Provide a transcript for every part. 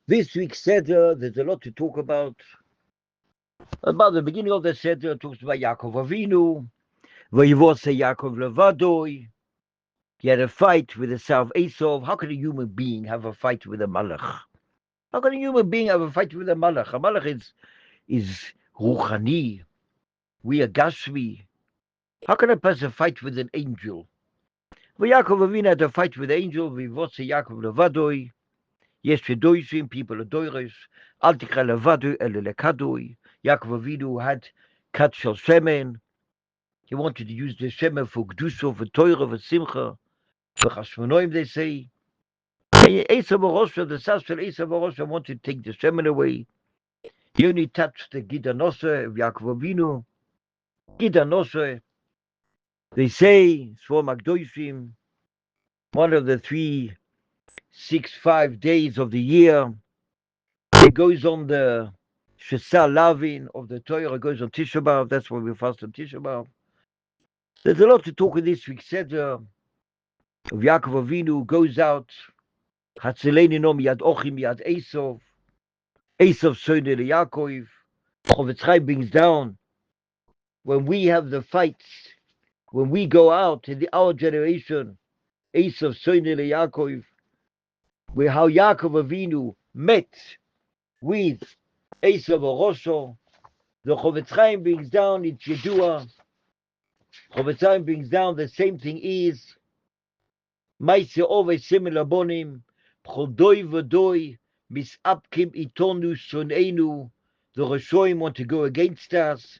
This week's Seder, there's a lot to talk about. About the beginning of the Seder, it talks about Yaakov Avinu, Vayivose Yaakov Levadoi. He had a fight with the son of Esau. How can a human being have a fight with a Malach? How can a human being have a fight with a Malach? A Malach is Ruchani. We are Gashmi. How can a person fight with an angel? Yaakov Avinu had a fight with the angel. Vayivose Yaakov Levadoi. Yes, Shedoishim, people of Doirish, Altikra Levadu Elelekadoi. Yaakov Avinu had cut Shel Shemen. He wanted to use the Shemen for Gdusha, for Torah, for Simcha, for Chashmonoim, they say. Esav Orosha, the sons of Esav Orosha wanted to take the Shemen away. He only touched the Gidanosah of Yaakov Avinu. Gidanosah, they say, Svom Agdoishim, one of the 365 days of the year. It goes on the Shesal Lavin of the Torah, goes on Tisha B'Av. That's why we fast on Tisha B'Av. There's a lot to talk in this week's Seder of Yaakov Avinu goes out. Hatzeleini nom yad ochim yad Esav. Esav soine le Yaakov. Chovetz Chaim brings down when we have the fights, when we go out in our generation, Esav soine le Yaakov, where how Yaakov Avinu met with Esav Orosho. The Chovetz Chaim brings down it's Yedua. Chovetz Chaim brings down the same thing is Maise always similar bonim Chodoi v'doi misapkim itonu shoneinu. The Rishonim want to go against us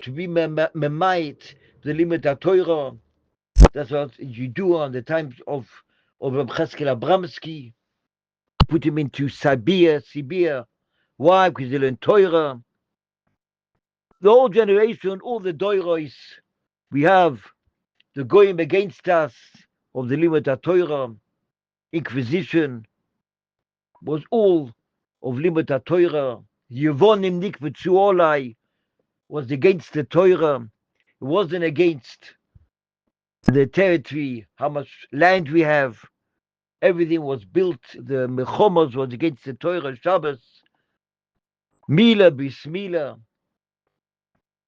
to be memait the limit of Torah. That's what Yedua on the times of Reb Cheskel Abramsky. Put him into Sibir. Why? Because they learn Torah. The whole generation, all the doiros, we have the goyim against us of the limit of Torah, Inquisition was all of limit of Torah. Yevonim nikvetzu olai was against the Torah. It wasn't against the territory, how much land we have. Everything was built. The Mechomos was against the Torah, Shabbos. Mila bismila.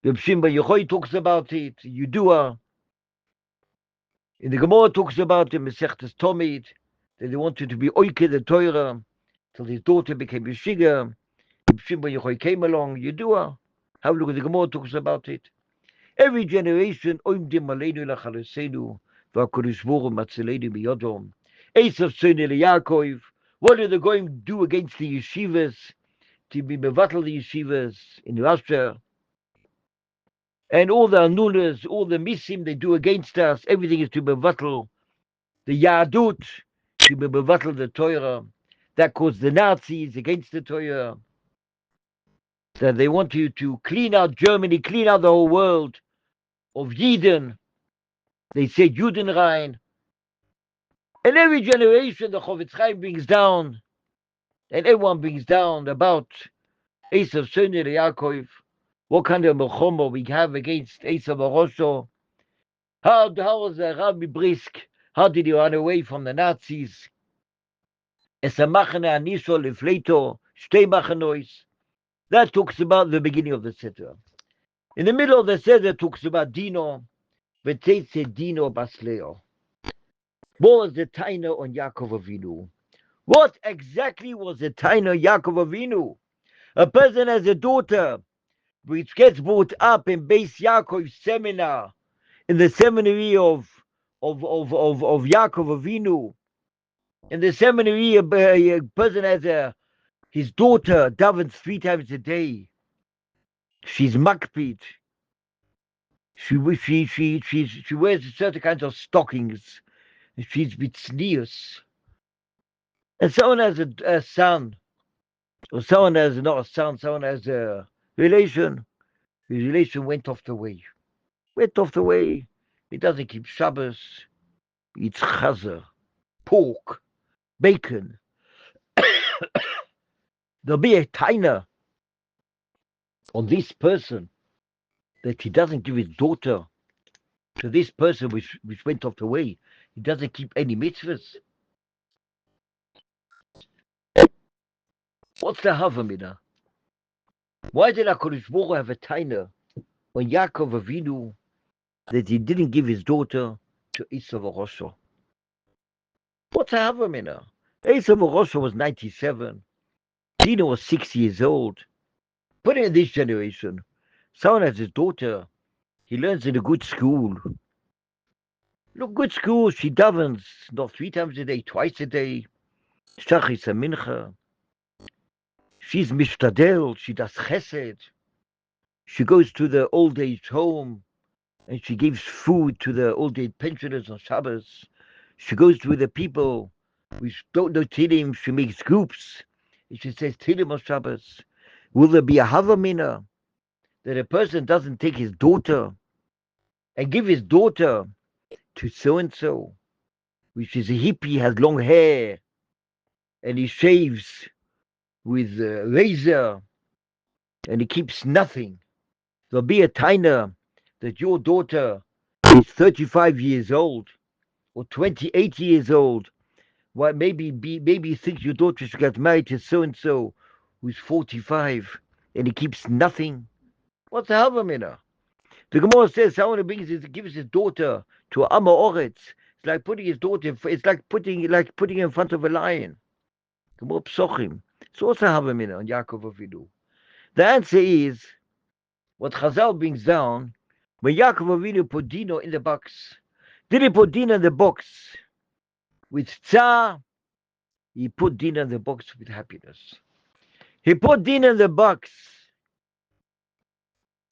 The Shimba Yehoy talks about it. Yudua. In the Gemara talks about it, Mesechtes Tomid, that they wanted to be oike the Torah till his daughter became Yeshiga. Shimba Yehoy came along. Yudua. Have a look at the Gemara talks about it. Every generation, oimdim aleinu lachalesenu, v'akodesh baruch matzeleinu miyodom. Esav Sonei Yaakov. What are they going to do against the yeshivas? To be mevatel the yeshivas in Russia. And all the anulas, all the misim they do against us, everything is to mevatel the Yadut, to be mevatel the Torah. That caused the Nazis against the Torah. That they want you to clean out Germany, clean out the whole world of Yidden. They said Judenrein. And every generation the Chovetz Chaim brings down, and everyone brings down about Esav Sonei Yaakov, what kind of melchoma we have against Esav Orosho. How was Rabbi Brisk? How did he run away from the Nazis? Es a machane anisho lefleito, shtei machanois. That talks about the beginning of the Seder. In the middle of the Seder talks about Dino, v'teitze Dino basleo. What was the taina on Yaakov Avinu? What exactly was the taina Yaakov Avinu? A person has a daughter which gets brought up in Beis Yaakov seminar, in the seminary of Yaakov Avinu. In the seminary, a person has his daughter davens 3 times a day. She's makpid. She wears certain kinds of stockings. She's bitznius. And someone has a son, or someone has not a son, someone has a relation. His relation went off the way. He doesn't keep Shabbos. He eats chazer, pork, bacon. There'll be a taina on this person that he doesn't give his daughter to this person which went off the way. He doesn't keep any mitzvahs. What's the Havamina? Why did HaKadosh Baruch Hu have a taina on Yaakov Avinu that he didn't give his daughter to Esav Arosha? What's the Havamina? Esav Arosha was 97. Dina was 6 years old. Put it in this generation. Someone has his daughter. He learns in a good school. Look, good school. She davens not 3 times a day, twice a day. Shachis and Mincha. She's mishtadel. She does chesed. She goes to the old age home and she gives food to the old age pensioners on Shabbos. She goes to the people which don't know Tilim. She makes groups. And she says Tilim on Shabbos. Will there be a Havamina that a person doesn't take his daughter and give his daughter to so-and-so, which is a hippie, has long hair, and he shaves with a razor, and he keeps nothing? There'll be a taina that your daughter is 35 years old or 28 years old. Why, maybe you think your daughter should get married to so-and-so who's 45, and he keeps nothing. What's the Havamina? The Gemara says someone who gives his daughter to Amma Oretz, it's like putting his daughter. It's like putting in front of a lion. Gemara Psochim. So what's the Havamina on Yaakov Avinu? The answer is what Chazal brings down. When Yaakov Avinu put Dino in the box, did he put Dino in the box with Tzar? He put Dino in the box with happiness. He put Dino in the box.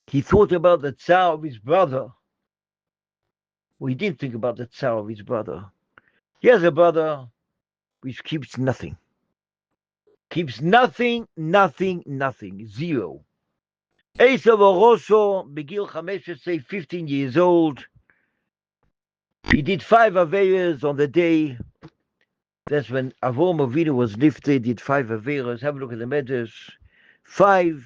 He thought about the Tzar of his brother. Well, he didn't think about the Tzar of his brother. He has a brother which keeps nothing. Keeps nothing, zero. Esav Arosho, Begil Chamesh, say 15 years old. He did 5 Averas on the day. That's when Avram Avinu was lifted, did 5 Averas. Have a look at the Medrash. 5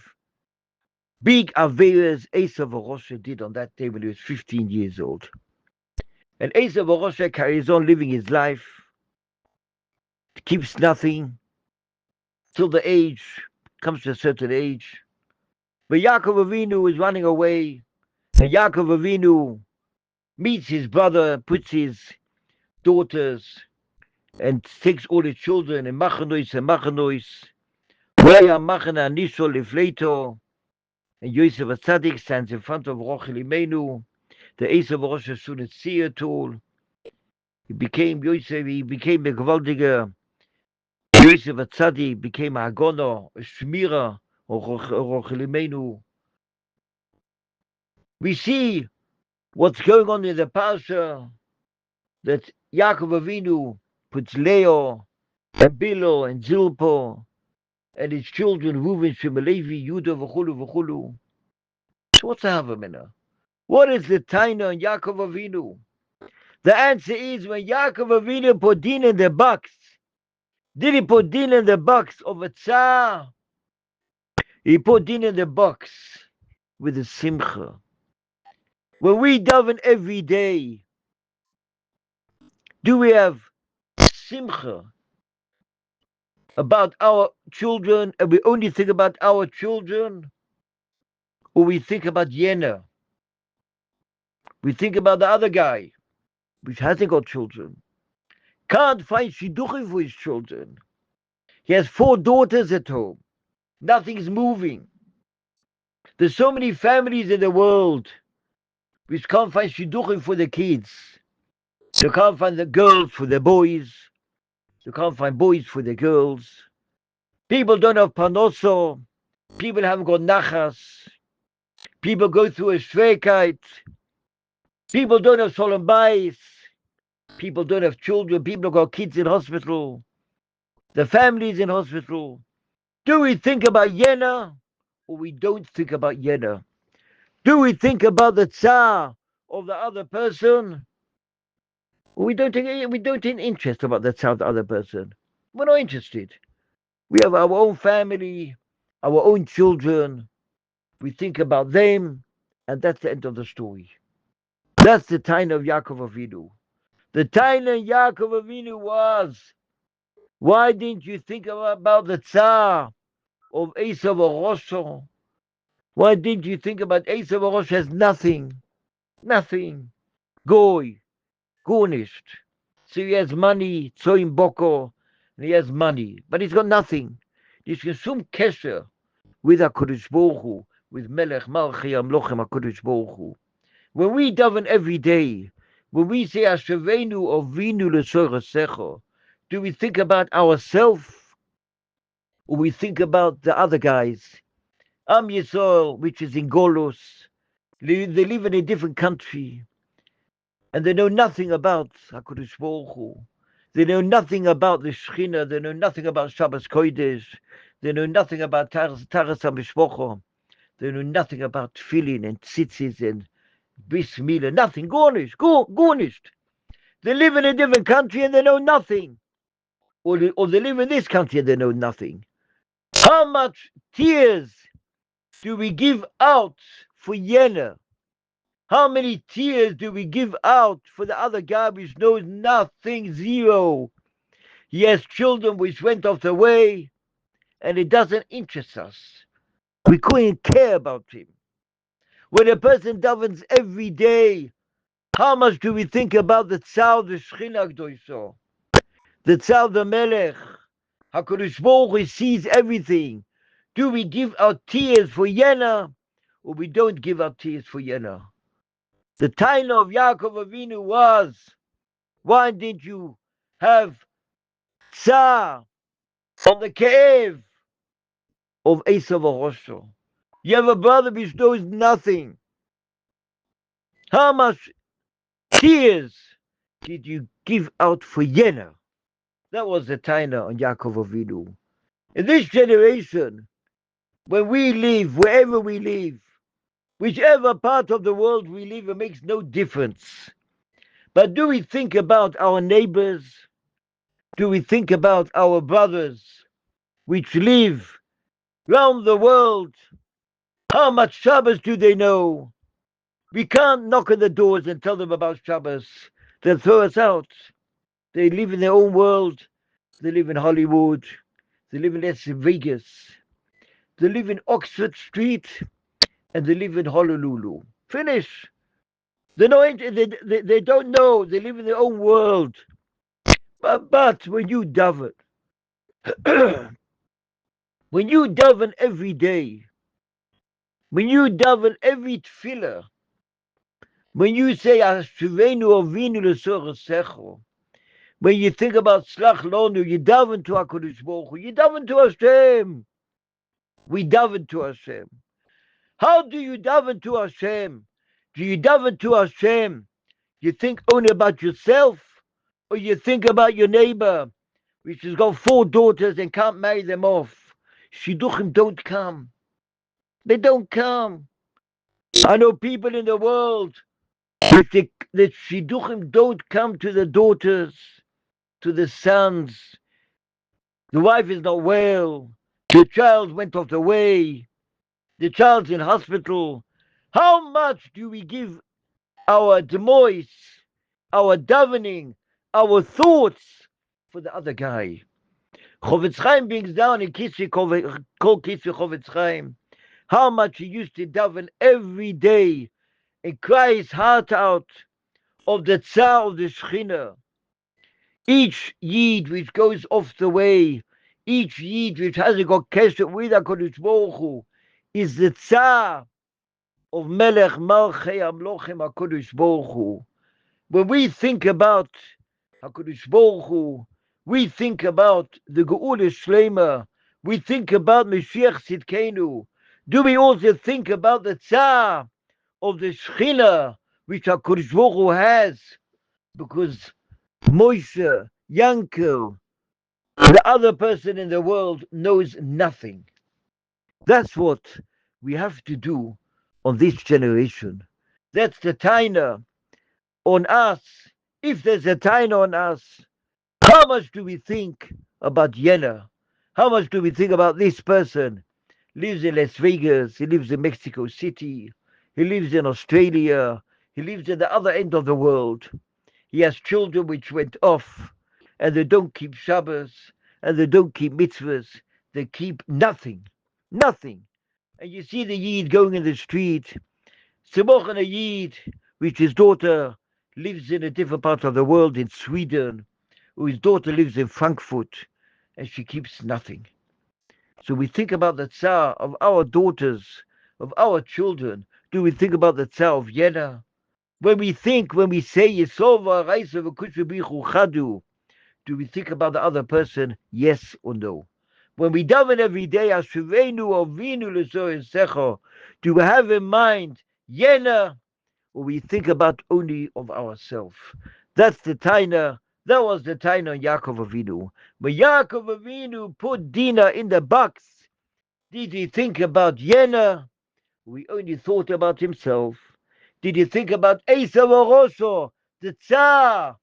big Averas Esav Arosho did on that day when he was 15 years old. And Esav Arosho carries on living his life. Keeps nothing till the age, comes to a certain age. But Yaakov Avinu is running away, and Yaakov Avinu meets his brother, puts his daughters, and takes all his children, and Machanois, Raya Machana Nisho Lefleto, and Yosef Atzadik stands in front of Rochel Imenu. The Esav Rosh shouldn't see at all. He became a gewaltiger. Yosef Atzadik became a Hagono, a Shmira, or Rochel Imenu. We see what's going on in the Parsha, that Yaakov Avinu puts Leo and Bilo and Zilpo and his children, Reuven, Shimon, Levi, Yudah, v'chulu. So what's the Havamina? What is the taina on Yaakov Avinu? The answer is when Yaakov Avinu put Din in the box. Did he put Din in the box of a Tsar? He put Din in the box with a simcha. When we daven every day, do we have simcha about our children, and we only think about our children, or we think about Yena? We think about the other guy, which hasn't got children, can't find shidduchim for his children. He has 4 daughters at home. Nothing's moving. There's so many families in the world which can't find shidduchim for the kids. They can't find the girls for the boys. They can't find boys for the girls. People don't have panoso. People haven't got nachas. People go through a shreikite. People don't have solemn bayis. People don't have children. People have got kids in hospital. The families in hospital. Do we think about Yena, or we don't think about Yena? Do we think about the tsar of the other person? Or we don't take interest about the tsar of the other person. We're not interested. We have our own family, our own children. We think about them, and that's the end of the story. That's the time of Yaakov Avinu. The time of Yaakov Avinu was, why didn't you think about the Tsar of Esav Orosho? Why didn't you think about Esav Orosho has nothing? Nothing. Goy. Gornished. So he has money, Tzoim Boko, and he has money. But he's got nothing. There's some kesher with HaKadosh Baruch Hu, with Melech Malchi Amlochem HaKadosh Baruch Hu. When we daven every day, when we say Ashavenu Ovinu L'Sorasecho, do we think about ourselves or we think about the other guys? Am Yisrael, which is in Golos, they live in a different country and they know nothing about HaKadosh Baruch Hu. They know nothing about the Shechina. They know nothing about Shabbos Kodesh. They know nothing about Taras HaMishpocha. They know nothing about Tefillin and Tzitzis and Bris Milah. Nothing. Gornished. They live in a different country and they know nothing. Or they live in this country and they know nothing. How much tears do we give out for Yena? How many tears do we give out for the other guy which knows nothing, zero? He has children which went off the way, and it doesn't interest us. We couldn't care about him. When a person davens every day, how much do we think about the Tzar, the Shechina Gdoisho? The Tzar, the Melech, HaKadosh Baruch Hu sees everything. Do we give our tears for Yena, or we don't give our tears for Yena? The Taina of Yaakov Avinu was, why didn't you have Tsar on the Ke'ev of Esav Orosho? You have a brother which knows nothing. How much tears did you give out for Yena? That was the Taina on Yaakov Avinu. In this generation, when we live, wherever we live, whichever part of the world we live, it makes no difference. But do we think about our neighbors? Do we think about our brothers which live round the world? How much Shabbos do they know? We can't knock on the doors and tell them about Shabbos. They'll throw us out. They live in their own world. They live in Hollywood. They live in Las Vegas. They live in Oxford Street. And they live in Honolulu. Finish. They don't know. They live in their own world. But when you daven, when you daven every day, when you daven every tefillah, when you say Ashuvenu Avinu L'Sorasecho, when you think about Slach Lonu, you daven to HaKadosh Baruch Hu, you daven to Hashem. We daven to Hashem. How do you daven to Hashem? Do you daven to Hashem? You think only about yourself, or you think about your neighbor, which has got 4 daughters and can't marry them off? Shidduchim don't come. They don't come. I know people in the world that Shidduchim don't come to the daughters, to the sons. The wife is not well. The child went off the way. The child's in hospital. How much do we give our demois, our davening, our thoughts for the other guy? Chovetz Chaim brings down in Kol Kisvi Chovetz Chaim how much he used to daven every day and cry his heart out of the Tsar of the Shechina. Each Yid which goes off the way, each Yid which hasn't got kesher with HaKadosh Baruch Hu, is the Tsar of Melech Malchei Amlochem HaKadosh Baruch Hu. When we think about HaKadosh Baruch Hu, we think about the Geula Shlema, we think about Mashiach Tzidkenu. Do we also think about the Tsar of the Shechina which HaKadosh Baruch Hu has? Because Moshe, Yankel, the other person in the world knows nothing. That's what we have to do on this generation. That's the taina on us. If there's a taina on us, how much do we think about Yena? How much do we think about this person? Lives in Las Vegas, he lives in Mexico City, he lives in Australia, he lives at the other end of the world. He has children which went off, and they don't keep Shabbos, and they don't keep mitzvahs. They keep nothing. Nothing. And you see the Yid going in the street, Simochan a Yid, which his daughter lives in a different part of the world, in Sweden, or his daughter lives in Frankfurt, and she keeps nothing. So we think about the tsar of our daughters, of our children. Do we think about the tsar of Vienna? When we say Yesova Raisa V'Kushvichu Chadu, do we think about the other person? Yes or no? When we daven every day, Ashuvenu Ovinu L'Zoy Secho, do we have in mind Yena, or we think about only of ourselves? That's the taina. That was the taina on Yaakov Avinu. When Yaakov Avinu put Dinah in the box, did he think about Yena? We only thought about himself. Did you think about Esav Orosho, the Tsar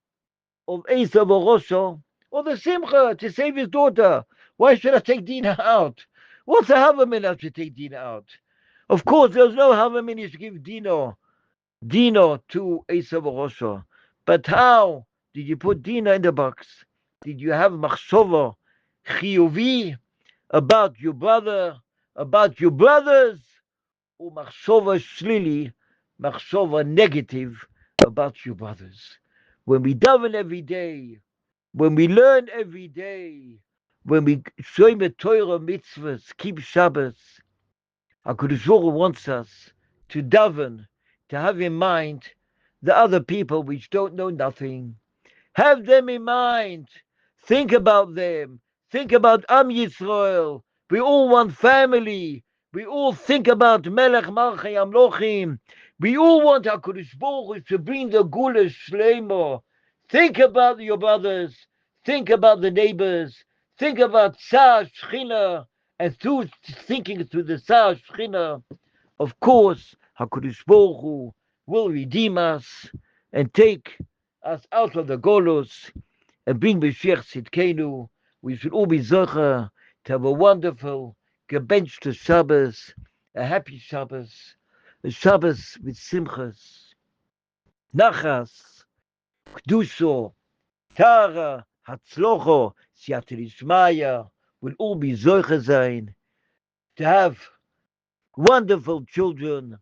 of Esav Orosho, or the Simcha to save his daughter? Why should I take Dina out? What's a Havamin to take Dina out? Of course, there's no Havamin to give Dino to Esav Orosho. But how did you put Dina in the box? Did you have Machshova Chiyuvi about your brother, about your brothers? Machshova shlili, machshova negative about your brothers. When we daven every day, when we learn every day, when we show the Torah mitzvahs, keep Shabbos, HaKadosh Baruch Hu wants us to daven, to have in mind the other people which don't know nothing. Have them in mind. Think about them. Think about Am Yisrael. We all one family. We all think about Melech Malchei Amlochim. We all want HaKadosh Baruch Hu to bring the Gula Shleimo. Think about your brothers. Think about the neighbors. Think about Sar Shechina. And through thinking through the Sar Shechina, of course, HaKadosh Baruch Hu will redeem us and take us out of the Golos and bring Mashiach Tzidkenu. We should all be Zocher to have a wonderful, gebenched Shabbos, a happy Shabbos, a Shabbos with Simchas, Nachas, Kdusho, Tara, Hatzlocho, Siyata Lishmaya. We'll all be Zocher sein to have wonderful children,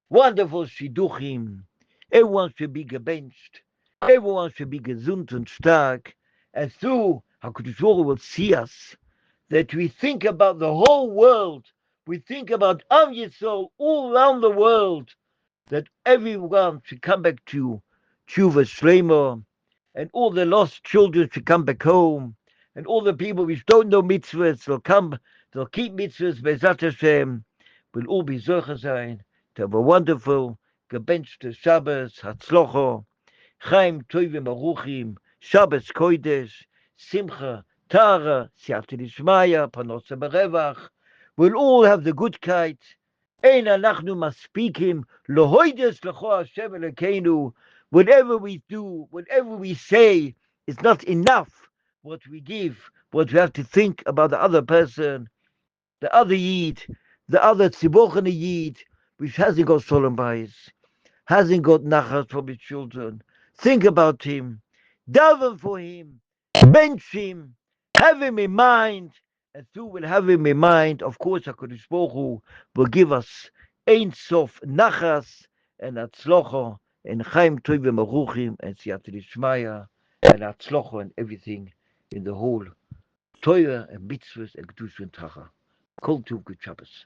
wonderful Shidduchim. Everyone should be gebenched. Everyone should be gesund and stark. And through HaKadosh Baruch Hu will see us, that we think about the whole world. We think about Am Yisrael all around the world, that everyone should come back to Tshuva Shlema, and all the lost children should come back home, and all the people which don't know mitzvahs will come, they'll keep mitzvahs, Be'ezat Hashem, will all be Zocher sein, to have a wonderful, gebenched Shabbos, Hatzlocho, Chaim Tovim Aruchim, Shabbos Kodesh, Simcha, Tara, Siyata Dishmaya, Panosa Berevach. We'll all have the good kite. Ein anachnu maspikim, lohoides lecho Hashem Elokeinu. Whatever we do, whatever we say, is not enough. What we give, what we have to think about the other person, the other Yid, the other Tzibochene Yid, which hasn't got Shalom Bayis, hasn't got nachas from his children. Think about him, daven for him, bench him, have him in mind, and through will have him in mind. Of course, HaKadosh Baruch Hu will give us Ein Sof nachas and Atzlocho and Chaim Tovim Aruchim and Siyata Dishmaya and Atzlocho and everything in the whole Torah and mitzvahs and Kedusha and Tacha. Kol Tov Good Shabbos.